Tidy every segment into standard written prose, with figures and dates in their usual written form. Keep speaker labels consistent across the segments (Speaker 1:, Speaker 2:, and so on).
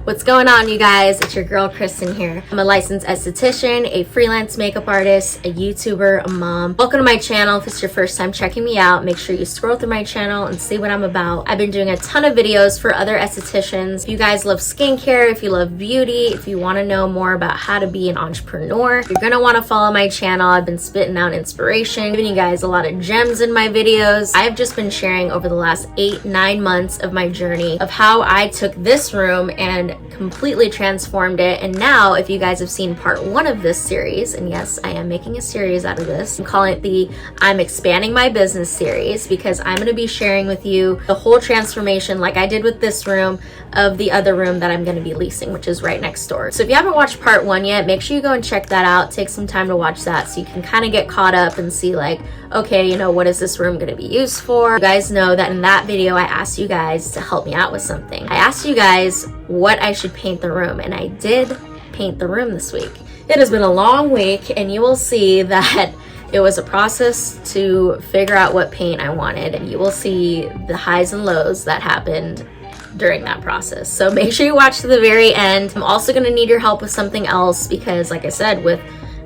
Speaker 1: What's going on, you guys? It's your girl Kristen here. I'm a licensed esthetician, a freelance makeup artist, a YouTuber, a mom. Welcome to my channel. If it's your first time checking me out, make sure you scroll through my channel and see what I'm about. I've been doing a ton of videos for other estheticians. If you guys love skincare, if you love beauty, if you want to know more about how to be an entrepreneur, you're gonna want to follow my channel. I've been spitting out inspiration, giving you guys a lot of gems in my videos. I've just been sharing over the last 8-9 months of my journey of how I took this room and completely transformed it. And now, if you guys have seen part 1 of this series, and yes, I am making a series out of this, I'm calling it the I'm Expanding My Business series, because I'm going to be sharing with you the whole transformation, like I did with this room, of the other room that I'm going to be leasing, which is right next door. So if you haven't watched part 1 yet, make sure you go and check that out. Take some time to watch that so you can kind of get caught up and see, like, okay, you know, what is this room going to be used for? You guys know that in that video, I asked you guys to help me out with something. I asked you guys what I should paint the room, and I did paint the room this week. It has been a long week, and you will see that it was a process to figure out what paint I wanted, and you will see the highs and lows that happened during that process. So make sure you watch to the very end. I'm also going to need your help with something else, because like I said, with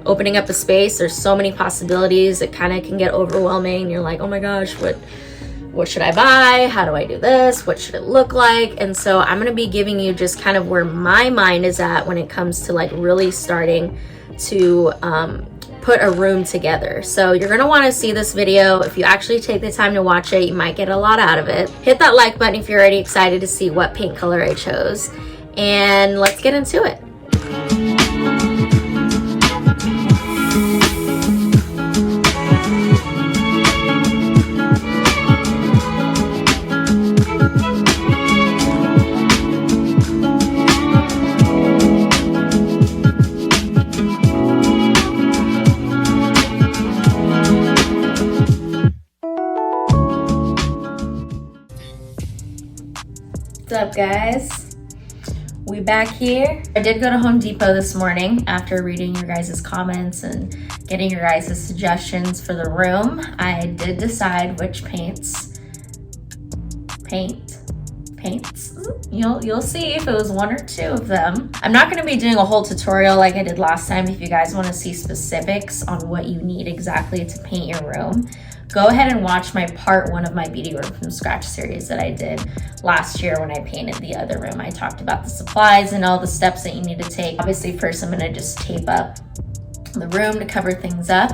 Speaker 1: opening up a space, there's so many possibilities. It kind of can get overwhelming. You're like, oh my gosh, what should I buy? How do I do this? What should it look like? And so I'm going to be giving you just kind of where my mind is at when it comes to like really starting to put a room together. So you're going to want to see this video. If you actually take the time to watch it, you might get a lot out of it. Hit that like button if you're already excited to see what paint color I chose, and let's get into it. What's up, guys? We back here. I did go to Home Depot this morning after reading your guys' comments and getting your guys' suggestions for the room. I did decide which paints. You'll see if it was 1 or 2 of them. I'm not going to be doing a whole tutorial like I did last time. If you guys want to see specifics on what you need exactly to paint your room, go ahead and watch my part 1 of my Beauty Room from Scratch series that I did last year when I painted the other room. I talked about the supplies and all the steps that you need to take. Obviously, first I'm going to just tape up the room to cover things up.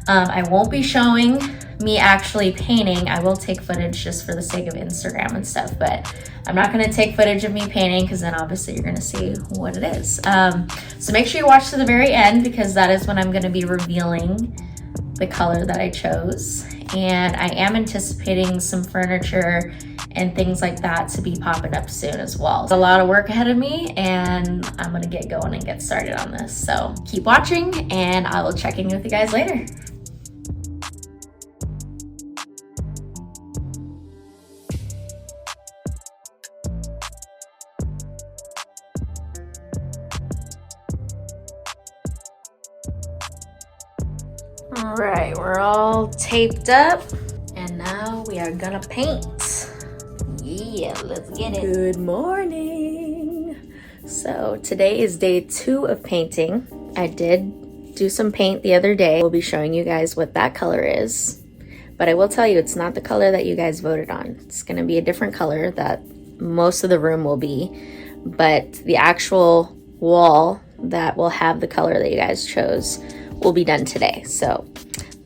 Speaker 1: I won't be showing me actually painting. I will take footage just for the sake of Instagram and stuff, but I'm not going to take footage of me painting, because then obviously you're going to see what it is. So make sure you watch to the very end, because that is when I'm going to be revealing the color that I chose. And I am anticipating some furniture and things like that to be popping up soon as well. There's a lot of work ahead of me, and I'm gonna get going and get started on this. So keep watching, and I will check in with you guys later. All right, we're all taped up, and now we are gonna paint. Yeah, let's get it. Good morning. So today is day 2 of painting. I did do some paint the other day. We'll be showing you guys what that color is, but I will tell you, it's not the color that you guys voted on. It's gonna be a different color that most of the room will be, but the actual wall that will have the color that you guys chose will be done today. So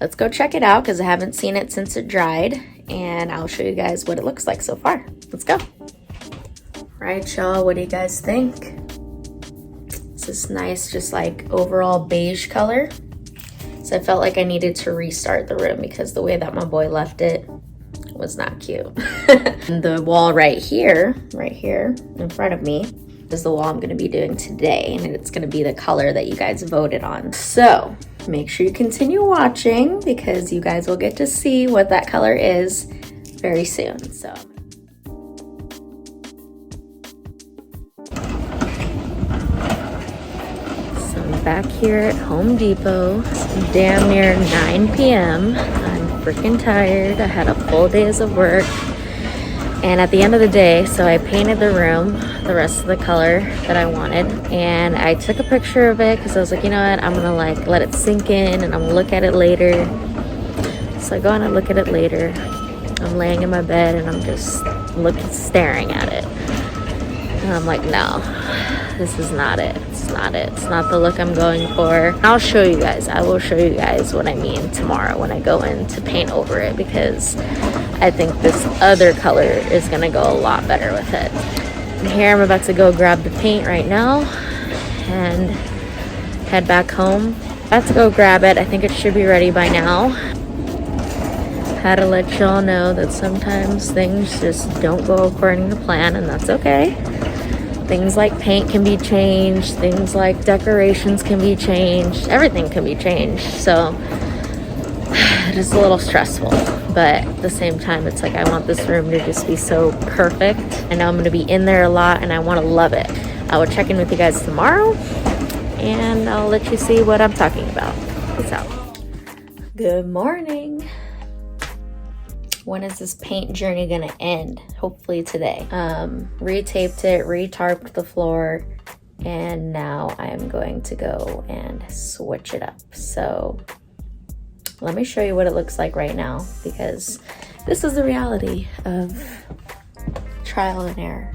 Speaker 1: let's go check it out, because I haven't seen it since it dried, and I'll show you guys what it looks like so far. Let's go. Right, y'all, what do you guys think? It's this nice, just like overall beige color. So I felt like I needed to restart the room, because the way that my boy left it was not cute. And the wall right here in front of me is the wall I'm going to be doing today, and it's going to be the color that you guys voted on. So make sure you continue watching, because you guys will get to see what that color is very soon. So I'm back here at Home Depot. It's damn near 9 p.m. I'm freaking tired. I had a full day of work. And at the end of the day, so I painted the room the rest of the color that I wanted, and I took a picture of it because I was like, you know what, I'm gonna like let it sink in and I'm gonna look at it later. So I go and I look at it later. I'm laying in my bed and I'm just staring at it, and I'm like, no, this is not it. It's not it. It's not the look I'm going for. I'll show you guys. I will show you guys what I mean tomorrow when I go in to paint over it, because I think this other color is going to go a lot better with it. And here I'm about to go grab the paint right now and head back home. About to go grab it. I think it should be ready by now. Had to let y'all know that sometimes things just don't go according to plan, and that's okay. Things like paint can be changed, things like decorations can be changed, everything can be changed. So it is a little stressful, but at the same time, it's like I want this room to just be so perfect. I know I'm going to be in there a lot and I want to love it. I will check in with you guys tomorrow and I'll let you see what I'm talking about. Peace out. Good morning. When is this paint journey gonna end? Hopefully today. Retaped it, retarped the floor, and now I'm going to go and switch it up. So let me show you what it looks like right now, because this is the reality of trial and error.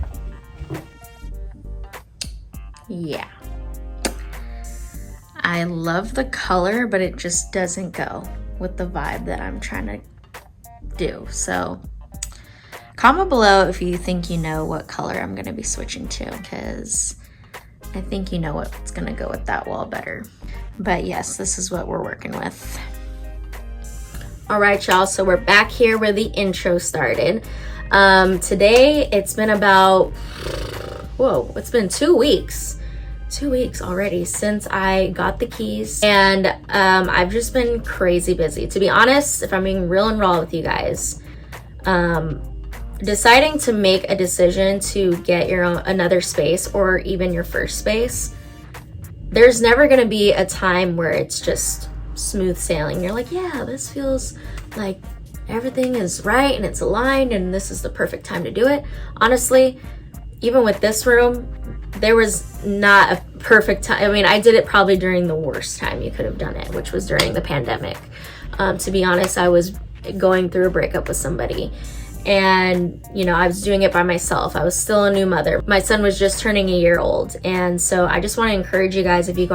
Speaker 1: Yeah. I love the color, but it just doesn't go with the vibe that I'm trying to do. So comment below if you think you know what color I'm going to be switching to, because I think you know what's going to go with that wall better. But yes, this is what we're working with. All right, y'all, so we're back here where the intro started. Today it's been about, it's been 2 weeks. 2 weeks already since I got the keys, and I've just been crazy busy. To be honest, if I'm being real and raw with you guys, deciding to make a decision to get your own another space, or even your first space, there's never going to be a time where it's just smooth sailing. You're like, yeah, this feels like everything is right and it's aligned and this is the perfect time to do it. Honestly, even with this room, there was not a perfect time. I mean, I did it probably during the worst time you could have done it, which was during the pandemic. To be honest, I was going through a breakup with somebody, and I was doing it by myself. I was still a new mother. My son was just turning a year old, and so I just want to encourage you guys, if you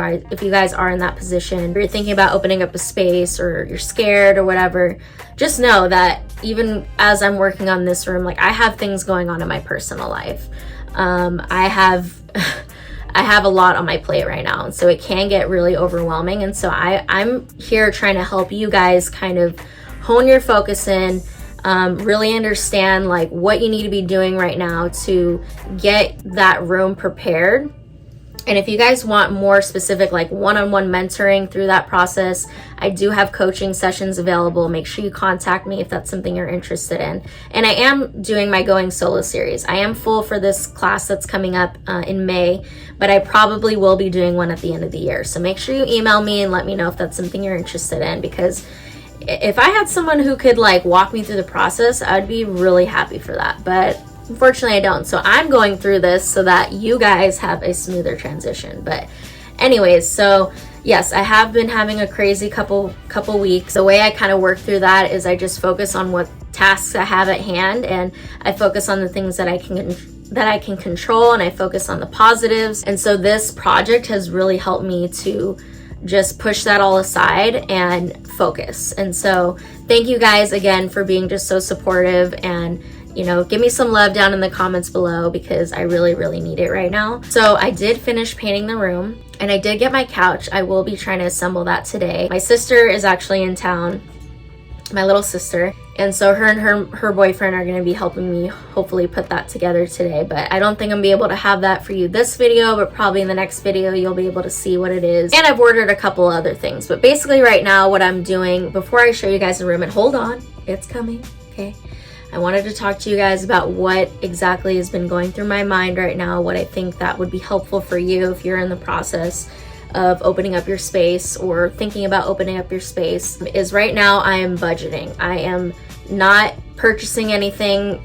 Speaker 1: guys are in that position, or you're thinking about opening up a space, or you're scared or whatever, just know that even as I'm working on this room, like, I have things going on in my personal life. I have a lot on my plate right now, and so it can get really overwhelming. And so I'm here trying to help you guys kind of hone your focus in, really understand like what you need to be doing right now to get that room prepared. And if you guys want more specific, like one-on-one mentoring through that process, I do have coaching sessions available. Make sure you contact me if that's something you're interested in. And I am doing my Going Solo series. I am full for this class that's coming up in May, but I probably will be doing one at the end of the year. So make sure you email me and let me know if that's something you're interested in, because if I had someone who could like walk me through the process, I'd be really happy for that. But unfortunately, I don't. So I'm going through this so that you guys have a smoother transition. But anyways, so yes, I have been having a crazy couple weeks. The way I kind of work through that is I just focus on what tasks I have at hand, and I focus on the things that I can control, and I focus on the positives. And so this project has really helped me to just push that all aside and focus. And so thank you guys again for being just so supportive, and give me some love down in the comments below, because I really, really need it right now. So I did finish painting the room, and I did get my couch. I will be trying to assemble that today. My sister is actually in town, my little sister, and so her and her boyfriend are going to be helping me hopefully put that together today. But I don't think I'm going to be able to have that for you this video, but probably in the next video you'll be able to see what it is. And I've ordered a couple other things, but basically right now what I'm doing, before I show you guys the room, and hold on, it's coming, okay? I wanted to talk to you guys about what exactly has been going through my mind right now, what I think that would be helpful for you if you're in the process of opening up your space or thinking about opening up your space. Is right now I am budgeting. I am not purchasing anything.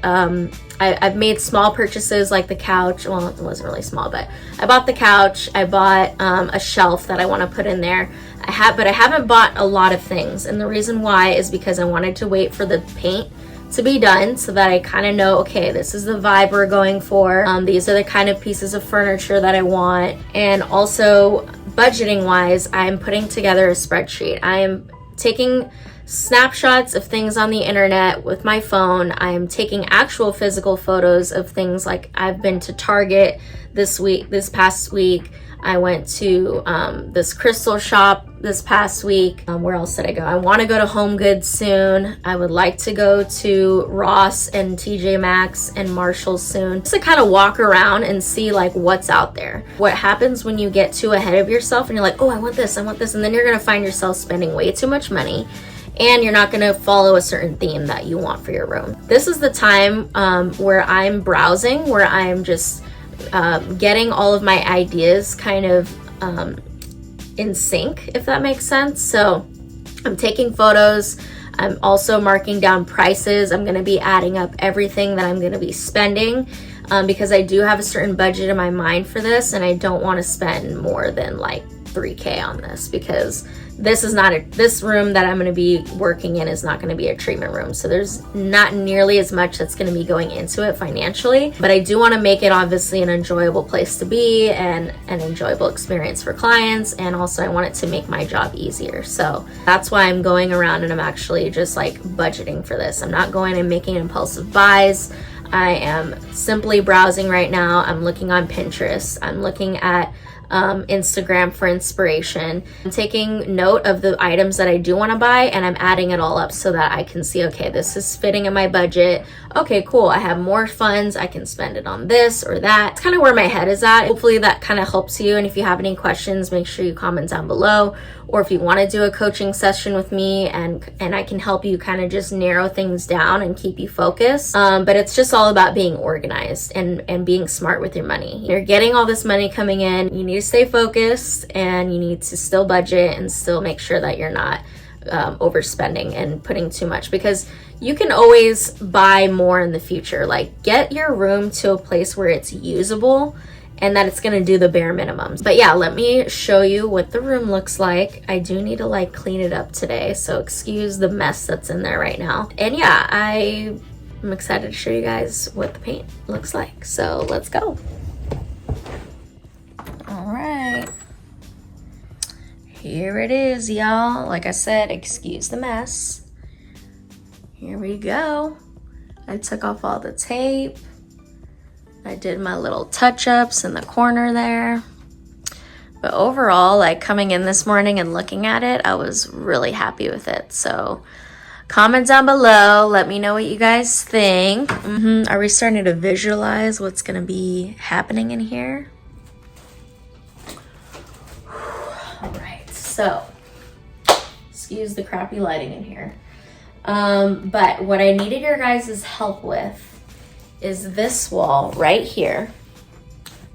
Speaker 1: I've made small purchases like the couch. Well, it wasn't really small, but I bought the couch. I bought a shelf that I want to put in there. But I haven't bought a lot of things, and the reason why is because I wanted to wait for the paint to be done so that I kind of know, okay, this is the vibe we're going for. These are the kind of pieces of furniture that I want. And also budgeting wise, I'm putting together a spreadsheet. I am taking snapshots of things on the internet with my phone. I'm taking actual physical photos of things. Like I've been to Target this past week. I went to this crystal shop this past week. Where else did I go? I want to go to Home Goods soon. I would like to go to Ross and TJ Maxx and Marshalls soon, just to kind of walk around and see like what's out there. What happens when you get too ahead of yourself and you're like, oh, I want this, and then you're going to find yourself spending way too much money, and you're not going to follow a certain theme that you want for your room. This is the time where I'm browsing, where I'm just getting all of my ideas kind of in sync, if that makes sense. So I'm taking photos. I'm also marking down prices. I'm going to be adding up everything that I'm going to be spending because I do have a certain budget in my mind for this, and I don't want to spend more than like $3K on this, because this room that I'm going to be working in is not going to be a treatment room. So there's not nearly as much that's going to be going into it financially, but I do want to make it obviously an enjoyable place to be and an enjoyable experience for clients. And also I want it to make my job easier. So that's why I'm going around and I'm actually just like budgeting for this. I'm not going and making impulsive buys. I am simply browsing right now. I'm looking on Pinterest. I'm looking at Instagram for inspiration. I'm taking note of the items that I do want to buy, and I'm adding it all up so that I can see, okay, this is fitting in my budget. Okay, cool. I have more funds. I can spend it on this or that. It's kind of where my head is at. Hopefully that kind of helps you. And if you have any questions, make sure you comment down below. Or if you want to do a coaching session with me and I can help you kind of just narrow things down and keep you focused. But it's just all about being organized and being smart with your money. You're getting all this money coming in. You need to stay focused, and you need to still budget and still make sure that you're not overspending and putting too much, because you can always buy more in the future. Like, get your room to a place where it's usable and that it's gonna do the bare minimums. But yeah, let me show you what the room looks like. I do need to like clean it up today, so excuse the mess that's in there right now. And yeah, I'm excited to show you guys what the paint looks like. So let's go. All right, here it is, y'all. Like I said, excuse the mess. Here we go. I took off all the tape. I did my little touch-ups in the corner there. But overall, like coming in this morning and looking at it, I was really happy with it. So comment down below. Let me know what you guys think. Are we starting to visualize what's going to be happening in here? All right, so excuse the crappy lighting in here. But what I needed your guys' help with is this wall right here,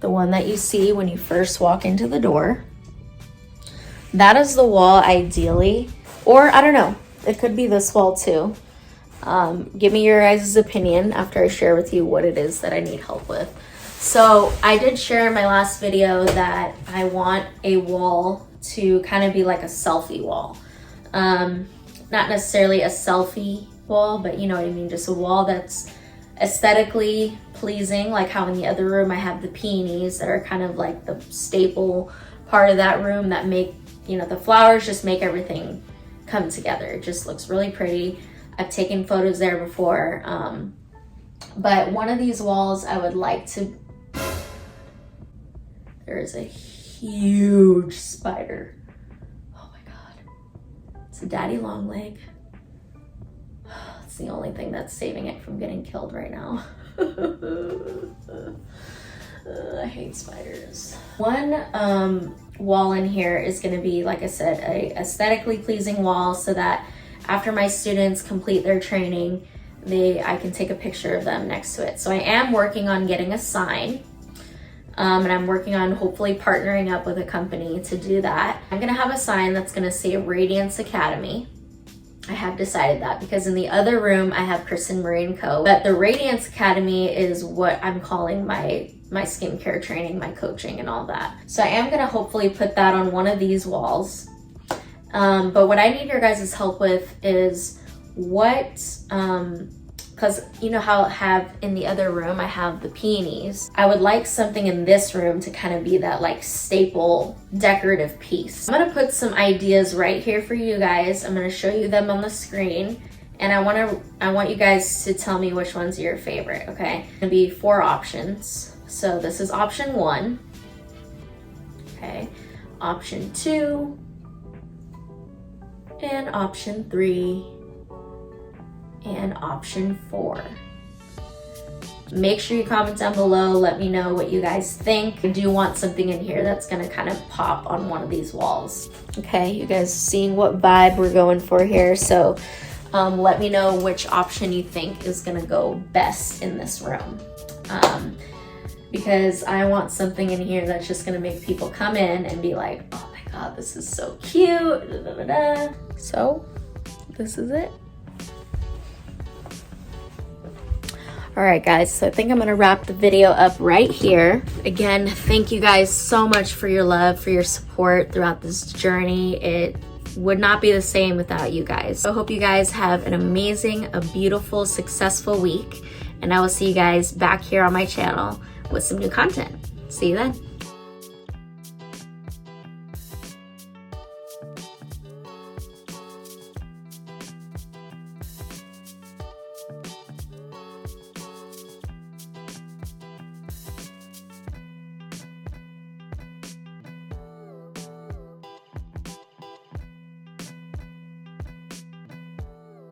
Speaker 1: the one that you see when you first walk into the door. That is the wall ideally, or I don't know, it could be this wall too. Give me your guys' opinion after I share with you what it is that I need help with. So I did share in my last video that I want a wall to kind of be like a selfie wall. Not necessarily a selfie wall, but you know what I mean, just a wall that's aesthetically pleasing, like how in the other room I have the peonies that are kind of like the staple part of that room that make, you know, the flowers just make everything come together. It just looks really pretty. I've taken photos there before, but one of these walls I would like to, there is a huge spider. Oh my God. It's a daddy long leg. It's the only thing that's saving it from getting killed right now. I hate spiders. One wall in here is going to be, like I said, a aesthetically pleasing wall so that after my students complete their training, I can take a picture of them next to it. So I am working on getting a sign, and I'm working on hopefully partnering up with a company to do that. I'm going to have a sign that's going to say Radiance Academy. I have decided that because in the other room I have Kristen Marie & Co. But the Radiance Academy is what I'm calling my skincare training, my coaching and all that. So I am gonna hopefully put that on one of these walls. But what I need your guys' help with is what, because you know how I have in the other room, I have the peonies. I would like something in this room to kind of be that like staple decorative piece. I'm gonna put some ideas right here for you guys. I'm gonna show you them on the screen. And I want you guys to tell me which one's your favorite, okay? It's gonna be 4 options. So this is option 1, okay? Option 2, and option 3, and option 4. Make sure you comment down below, let me know what you guys think. I do want something in here that's gonna kind of pop on one of these walls. Okay, you guys seeing what vibe we're going for here, so let me know which option you think is gonna go best in this room. Because I want something in here that's just gonna make people come in and be like, oh my God, this is so cute, da, da, da, da. So, this is it. All right, guys, so I think I'm gonna wrap the video up right here. Again, thank you guys so much for your love, for your support throughout this journey. It would not be the same without you guys. So I hope you guys have an amazing, a beautiful, successful week. And I will see you guys back here on my channel with some new content. See you then.